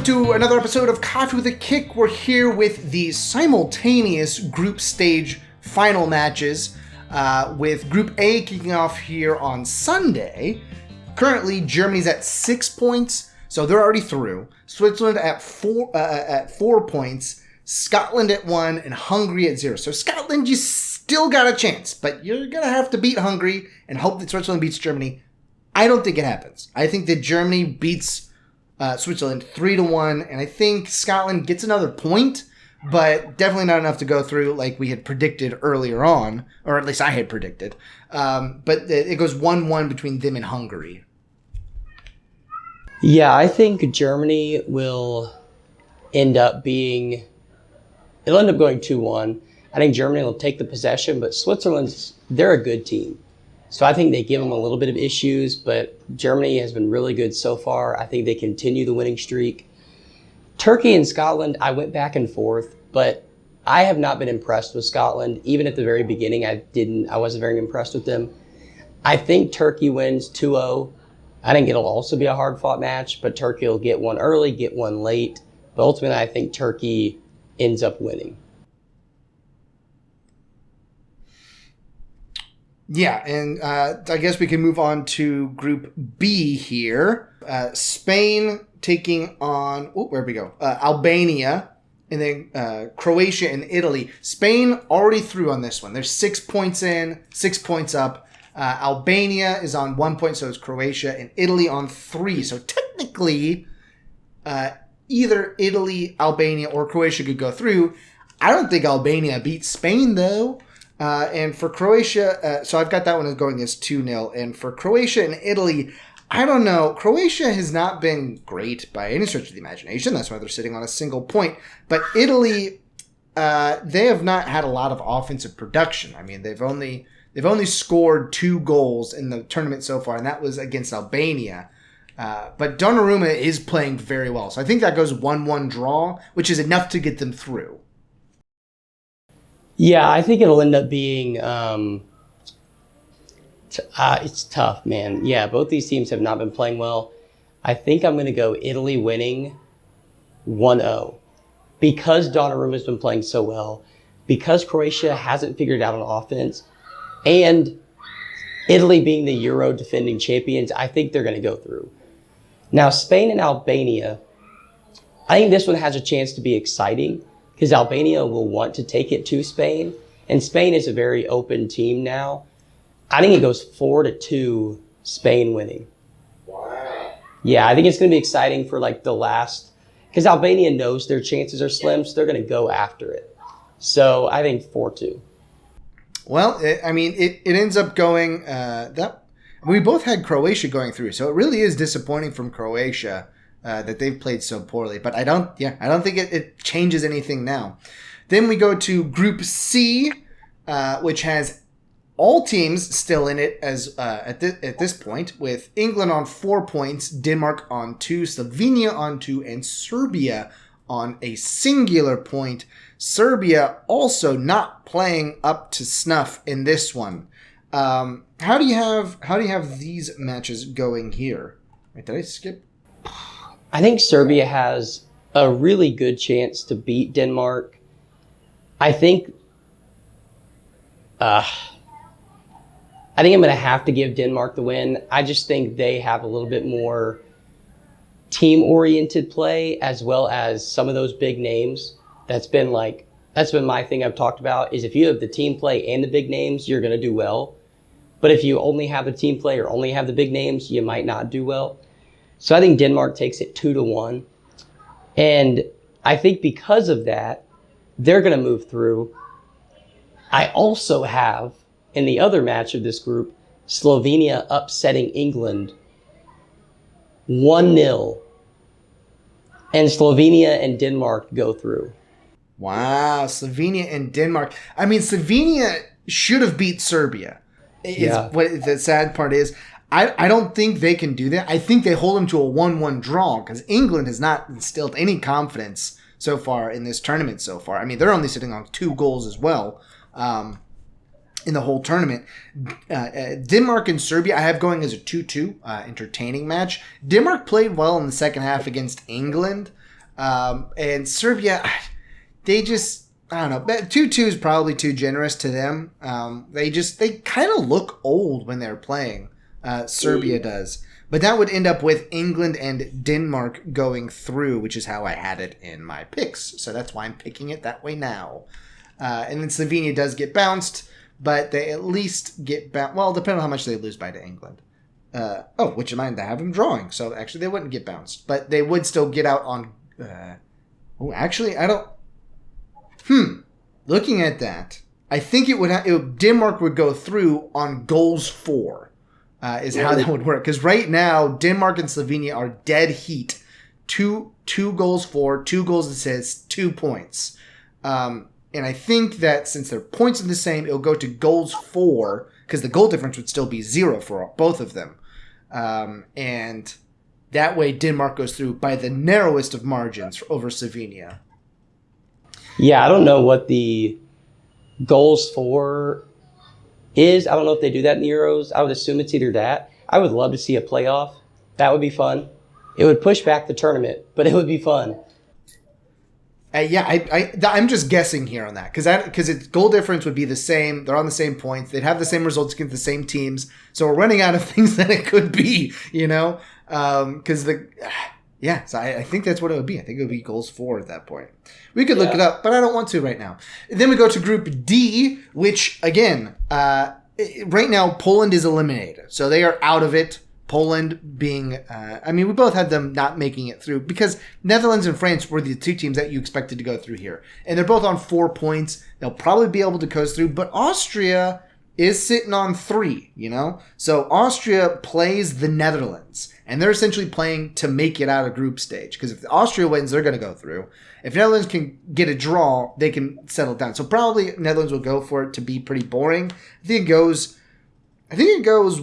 to another episode of Coffee with a Kick. We're here with the simultaneous group stage final matches, with Group A kicking off here on Sunday. Currently, Germany's at 6 points, so they're already through. Switzerland at 4 points, Scotland at 1, and Hungary at 0. So Scotland, you still got a chance, but you're going to have to beat Hungary and hope that Switzerland beats Germany. I don't think it happens. I think that Germany beats Switzerland 3-1, and I think Scotland gets another point, but definitely not enough to go through like we had predicted earlier on, or at least I had predicted. But it goes 1-1 between them and Hungary. Yeah, I think Germany will end up going 2-1. I think Germany will take the possession, but they're a good team. So I think they give them a little bit of issues, but Germany has been really good so far. I think they continue the winning streak. Turkey and Scotland, I went back and forth, but I have not been impressed with Scotland. Even at the very beginning, I wasn't very impressed with them. I think Turkey wins 2-0. I think it'll also be a hard-fought match, but Turkey will get one early, get one late. But ultimately, I think Turkey ends up winning. Yeah, and I guess we can move on to Group B here. Spain taking on, where'd we go? Albania, and then Croatia and Italy. Spain already through on this one. They're 6 points in, 6 points up. Albania is on 1 point, so is Croatia, and Italy on 3. So technically, either Italy, Albania, or Croatia could go through. I don't think Albania beats Spain, though. And for Croatia, so I've got that one going as 2-0. And for Croatia and Italy, I don't know. Croatia has not been great by any stretch of the imagination. That's why they're sitting on a single point. But Italy, they have not had a lot of offensive production. I mean, they've only scored 2 goals in the tournament so far, and that was against Albania. But Donnarumma is playing very well. So I think that goes 1-1 draw, which is enough to get them through. Yeah, I think it'll end up being, it's tough, man. Yeah, both these teams have not been playing well. I think I'm going to go Italy winning 1-0. Because Donnarumma's been playing so well, because Croatia hasn't figured out an offense, and Italy being the Euro defending champions, I think they're going to go through. Now, Spain and Albania, I think this one has a chance to be exciting, because Albania will want to take it to Spain, and Spain is a very open team now. I think it goes 4-2, Spain winning. Wow. Yeah, I think it's going to be exciting for like the last, because Albania knows their chances are slim, so they're going to go after it. So I think 4-2. Well, it ends up going we both had Croatia going through, so it really is disappointing from Croatia. That they've played so poorly. But I don't think it changes anything now. Then we go to Group C, which has all teams still in it as at this point, with England on 4 points, Denmark on 2, Slovenia on 2, and Serbia on a singular point. Serbia also not playing up to snuff in this one. How do you have these matches going here? Wait, did I skip? I think Serbia has a really good chance to beat Denmark. I think I'm going to have to give Denmark the win. I just think they have a little bit more team-oriented play, as well as some of those big names. That's been my thing I've talked about, is if you have the team play and the big names, you're going to do well. But if you only have the team play or only have the big names, you might not do well. So I think Denmark takes it 2-1. And I think because of that, they're going to move through. I also have, in the other match of this group, Slovenia upsetting England 1-0. And Slovenia and Denmark go through. Wow, Slovenia and Denmark. I mean, Slovenia should have beat Serbia. Yeah. What the sad part is. I don't think they can do that. I think they hold them to a 1-1 draw, because England has not instilled any confidence so far in this tournament so far. I mean, they're only sitting on 2 goals as well in the whole tournament. Denmark and Serbia I have going as a 2-2 entertaining match. Denmark played well in the second half against England, And Serbia, they just, I don't know, 2-2 is probably too generous to them. They kind of look old when they're playing. Serbia does. But that would end up with England and Denmark going through, which is how I had it in my picks. So that's why I'm picking it that way now. And then Slovenia does get bounced, but they at least get bounced. Well, depending on how much they lose by to England. Which I have them drawing. So actually they wouldn't get bounced. But they would still get out on... actually, I don't... Looking at that, I think Denmark would go through on goals for, is how that would work. Because right now, Denmark and Slovenia are dead heat. Two goals for, 2 goals assists, 2 points. And I think that since their points are the same, it'll go to goals for, because the goal difference would still be 0 for both of them. And that way Denmark goes through by the narrowest of margins over Slovenia. Yeah, I don't know what the goals for is. I don't know if they do that in the Euros. I would assume it's either that. I would love to see a playoff. That would be fun. It would push back the tournament, but it would be fun. I'm just guessing here on that because its goal difference would be the same. They're on the same points. They'd have the same results against the same teams. So we're running out of things that it could be, So I think that's what it would be. I think it would be goals for at that point. We could look it up, but I don't want to right now. Then we go to Group D, which, again, right now Poland is eliminated. So they are out of it. Poland being, we both had them not making it through because Netherlands and France were the 2 teams that you expected to go through here. And they're both on 4 points. They'll probably be able to coast through, but Austria is sitting on 3, So Austria plays the Netherlands, and they're essentially playing to make it out of group stage. Because if Austria wins, they're going to go through. If Netherlands can get a draw, they can settle down. So probably Netherlands will go for it to be pretty boring. I think it goes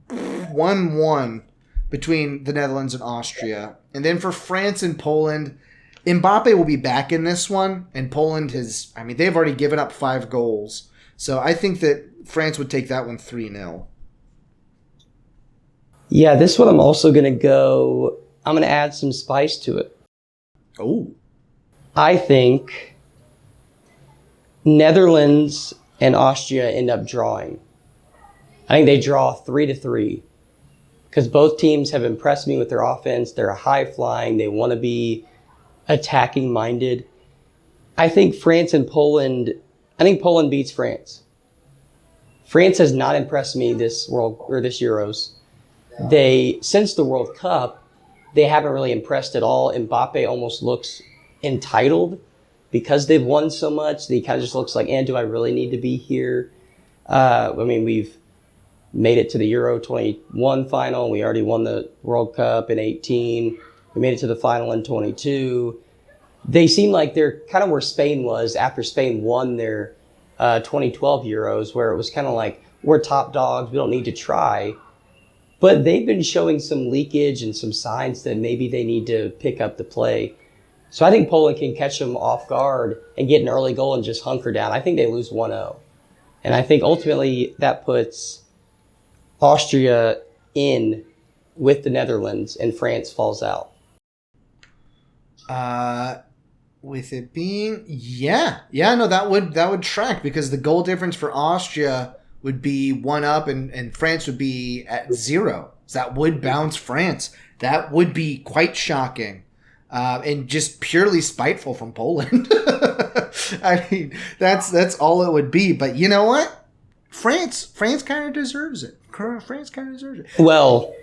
1-1 between the Netherlands and Austria. And then for France and Poland, Mbappe will be back in this one. And Poland they've already given up 5 goals. So I think that France would take that one 3-0. Yeah, this one I'm going to add some spice to it. Oh. I think Netherlands and Austria end up drawing. I think they draw 3-3 because both teams have impressed me with their offense. They're high flying. They want to be attacking minded. I think Poland beats France. France has not impressed me this Euros. Since the World Cup, they haven't really impressed at all. Mbappe almost looks entitled because they've won so much. He kind of just looks like, do I really need to be here? We've made it to the Euro 21 final. We already won the World Cup in 18. We made it to the final in 22. They seem like they're kind of where Spain was after Spain won their 2012 Euros, where it was kind of like, we're top dogs, we don't need to try. But they've been showing some leakage and some signs that maybe they need to pick up the play. So I think Poland can catch them off guard and get an early goal and just hunker down. I think they lose 1-0. And I think ultimately that puts Austria in with the Netherlands and France falls out. With it being, that would track because the goal difference for Austria would be 1 up and France would be at 0. So that would bounce France. That would be quite shocking. And just purely spiteful from Poland. That's all it would be. But you know what? France kind of deserves it. France kind of deserves it. Well,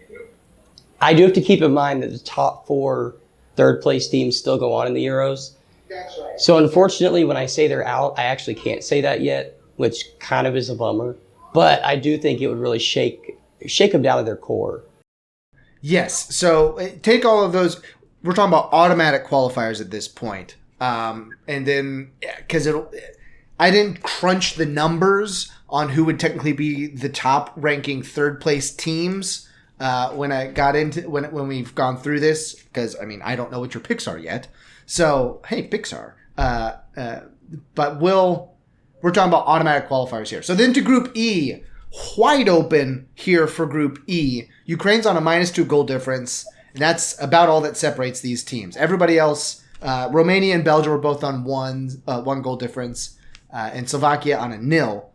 I do have to keep in mind that the top 4 third place teams still go on in the Euros. That's right. So unfortunately, when I say they're out, I actually can't say that yet, which kind of is a bummer. But I do think it would really shake them down to their core. Yes. So take all of those. We're talking about automatic qualifiers at this point. And then, because I didn't crunch the numbers on who would technically be the top ranking third place teams when I got into when we've gone through this, because I don't know what your picks are yet. So hey, Pixar. But we're talking about automatic qualifiers here. So then to Group E, wide open here for Group E. Ukraine's on a -2 goal difference. And that's about all that separates these teams. Everybody else, Romania and Belgium are both on one goal difference, and Slovakia on a 0.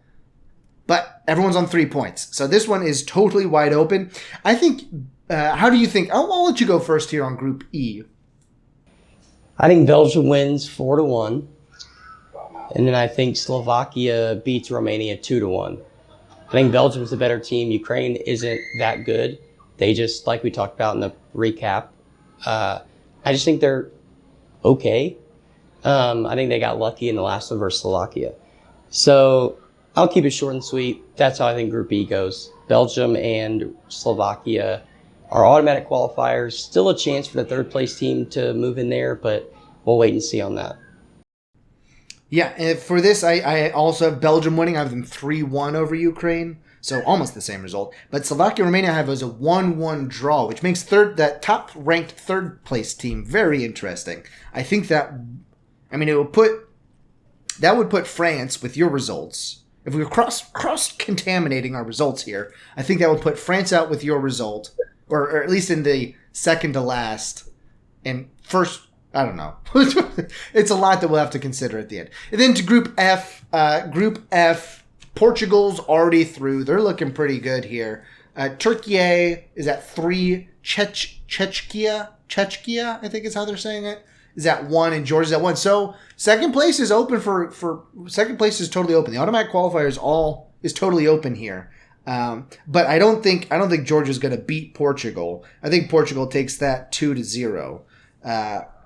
But everyone's on 3 points. So this one is totally wide open. I think, how do you think? I'll let you go first here on Group E. I think Belgium wins 4-1. And then I think Slovakia beats Romania 2-1. I think Belgium's the better team. Ukraine isn't that good. They just, like we talked about in the recap, I just think they're okay. I think they got lucky in the last one versus Slovakia. So I'll keep it short and sweet. That's how I think Group E goes. Belgium and Slovakia are automatic qualifiers. Still a chance for the third place team to move in there, but we'll wait and see on that. Yeah, and for this, I also have Belgium winning. I have them 3-1 over Ukraine, so almost the same result. But Slovakia and Romania I have as a 1-1 draw, which makes that top-ranked third-place team very interesting. I think that, that would put France with your results. If we were cross-contaminating our results here, I think that would put France out with your result, or at least in the second to last, and first. I don't know. It's a lot that we'll have to consider at the end. And then to Group F. Group F, Portugal's already through. They're looking pretty good here. Turkey is at 3. Czechia, I think is how they're saying it, is at 1, and Georgia's at 1. So second place is open for second place is totally open. The automatic qualifier is totally open here. But I don't think Georgia's going to beat Portugal. I think Portugal takes that 2-0.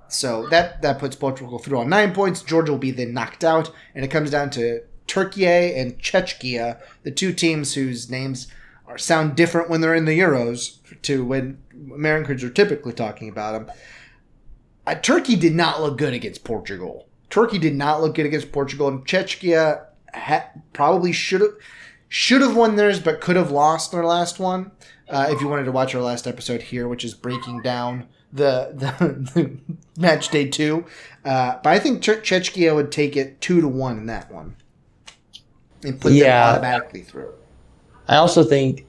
So that puts Portugal through on 9 points. Georgia will be then knocked out, and it comes down to Turkey and Czechia, the two teams whose names sound different when they're in the Euros to when Americans are typically talking about them. Turkey did not look good against Portugal. And Czechia probably should have won theirs, but could have lost their last one. If you wanted to watch our last episode here, which is breaking down the match day 2. But I think Czechia would take it 2-1 in that one. And put them automatically through. I also think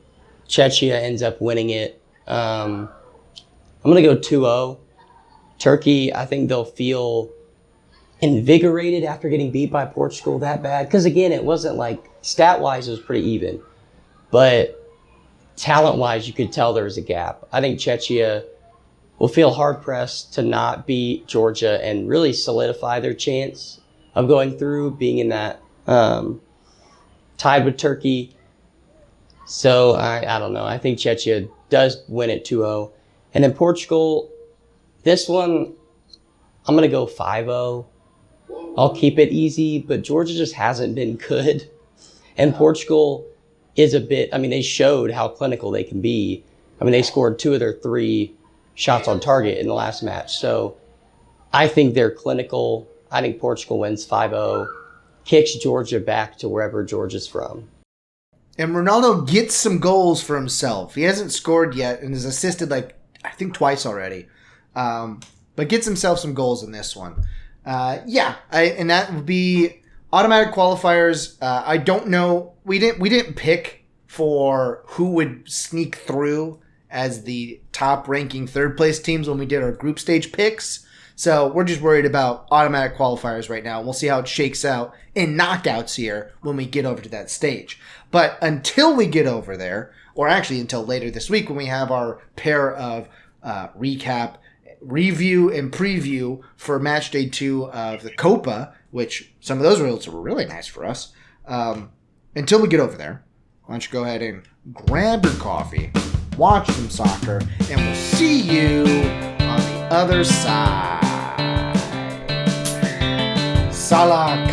Czechia ends up winning it. I'm going to go 2-0. Turkey, I think they'll feel invigorated after getting beat by Portugal that bad. Because again, it wasn't like, stat-wise, it was pretty even. But talent-wise, you could tell there was a gap. I think Czechia will feel hard-pressed to not beat Georgia and really solidify their chance of going through, being in that tied with Turkey. So, I don't know. I think Czechia does win it 2-0. And then Portugal, this one, I'm going to go 5-0. I'll keep it easy, but Georgia just hasn't been good. And Portugal is a bit, they showed how clinical they can be. They scored 2 of their 3 shots on target in the last match. So I think they're clinical. I think Portugal wins 5-0, kicks Georgia back to wherever Georgia's from. And Ronaldo gets some goals for himself. He hasn't scored yet and has assisted twice already. But gets himself some goals in this one. And that would be automatic qualifiers. I don't know. We didn't pick for who would sneak through as the top-ranking third-place teams when we did our group stage picks. So we're just worried about automatic qualifiers right now. We'll see how it shakes out in knockouts here when we get over to that stage. But until we get over there, or actually until later this week when we have our pair of recap, review, and preview for match day 2 of the Copa, which some of those results were really nice for us. Until we get over there, why don't you go ahead and grab your coffee, watch some soccer, and we'll see you on the other side. Salah